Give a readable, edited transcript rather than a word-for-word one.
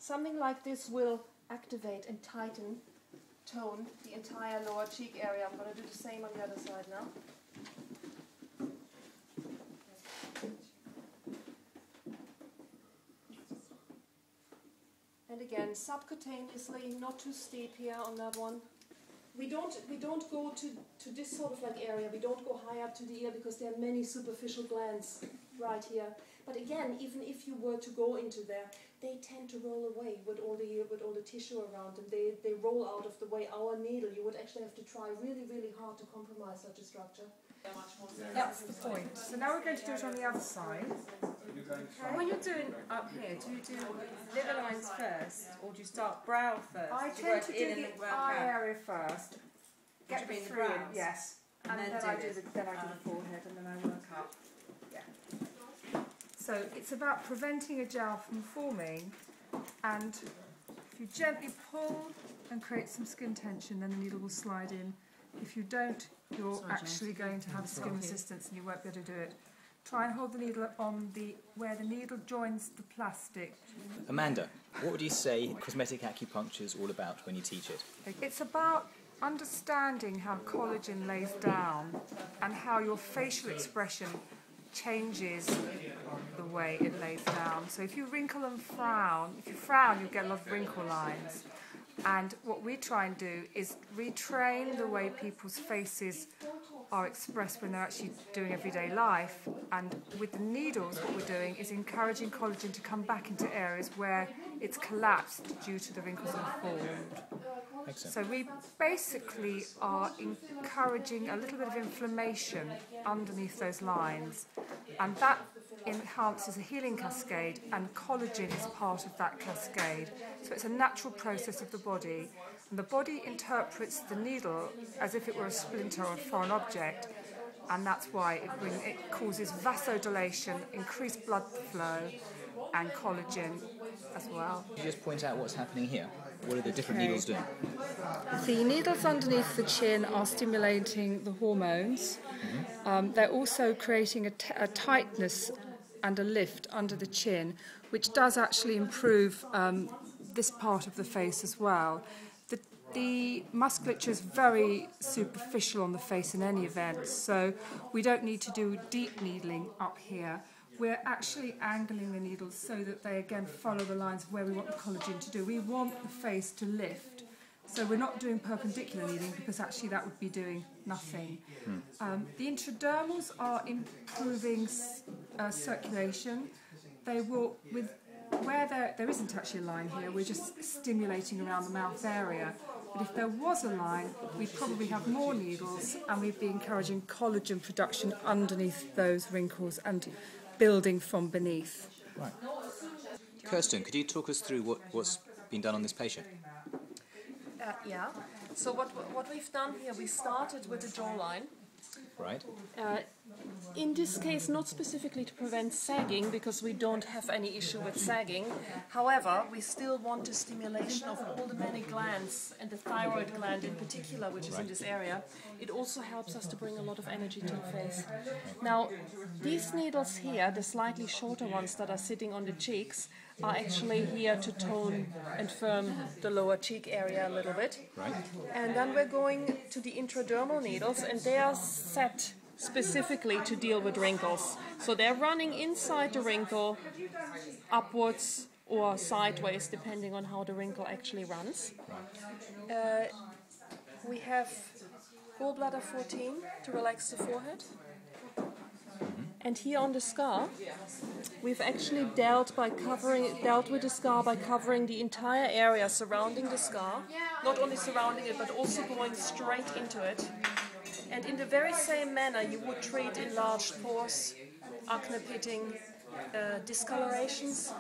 something like this will activate and tighten, tone the entire lower cheek area. I'm going to do the same on the other side now. And again, subcutaneously, not too steep here on that one. We don't go to this sort of like area. We don't go high up to the ear because there are many superficial glands right here. But again, even if you were to go into there, they tend to roll away with all the tissue around them. They roll out of the way. Our needle, you would actually have to try really, really hard to compromise such a structure. That's the point. So now we're going to do it on the other side. When you're doing up here, do you do liver lines first, or do you start brow first? I tend to do the eye area first. Get the through, yes, and then I do the forehead, and then I work up. Yeah. So it's about preventing a gel from forming, and if you gently pull and create some skin tension, then the needle will slide in. If you don't, you're actually going to have skin resistance and you won't be able to do it. Try and hold the needle on where the needle joins the plastic. Amanda, what would you say cosmetic acupuncture is all about when you teach it? It's about understanding how collagen lays down and how your facial expression changes the way it lays down. So if you wrinkle and frown, you get a lot of wrinkle lines. And what we try and do is retrain the way people's faces are expressed when they're actually doing everyday life. And with the needles, what we're doing is encouraging collagen to come back into areas where it's collapsed due to the wrinkles and formed. Excellent. So we basically are encouraging a little bit of inflammation underneath those lines, and that enhances a healing cascade, and collagen is part of that cascade. So it's a natural process of the body, and the body interprets the needle as if it were a splinter or a foreign object, and that's why it causes vasodilation, increased blood flow, and collagen as well. Can you just point out what's happening here? What are the different needles doing? The needles underneath the chin are stimulating the hormones. They're also creating a tightness and a lift under the chin, which does actually improve this part of the face as well. The musculature is very superficial on the face in any event, so we don't need to do deep needling up here. We're actually angling the needles so that they again follow the lines of where we want the collagen to do. We want the face to lift. So we're not doing perpendicular needling because actually that would be doing nothing. The intradermals are improving circulation. They will, where there isn't actually a line here, we're just stimulating around the mouth area. But if there was a line, we'd probably have more needles and we'd be encouraging collagen production underneath those wrinkles and building from beneath. Right. Kirsten, could you talk us through what's been done on this patient? Yeah. So what we've done here, we started with the jawline. Right. In this case, not specifically to prevent sagging, because we don't have any issue with sagging. However, we still want the stimulation of all the many glands, and the thyroid gland in particular, which is in this area. It also helps us to bring a lot of energy to the face. Now, these needles here, the slightly shorter ones that are sitting on the cheeks, are actually here to tone and firm the lower cheek area a little bit. Right. And then we're going to the intradermal needles, and they are set specifically to deal with wrinkles. So they're running inside the wrinkle, upwards or sideways, depending on how the wrinkle actually runs. We have gallbladder 14 to relax the forehead. And here on the scar, we've actually dealt with the scar by covering the entire area surrounding the scar, not only surrounding it, but also going straight into it. And in the very same manner, you would treat enlarged pores, acne pitting, discolorations.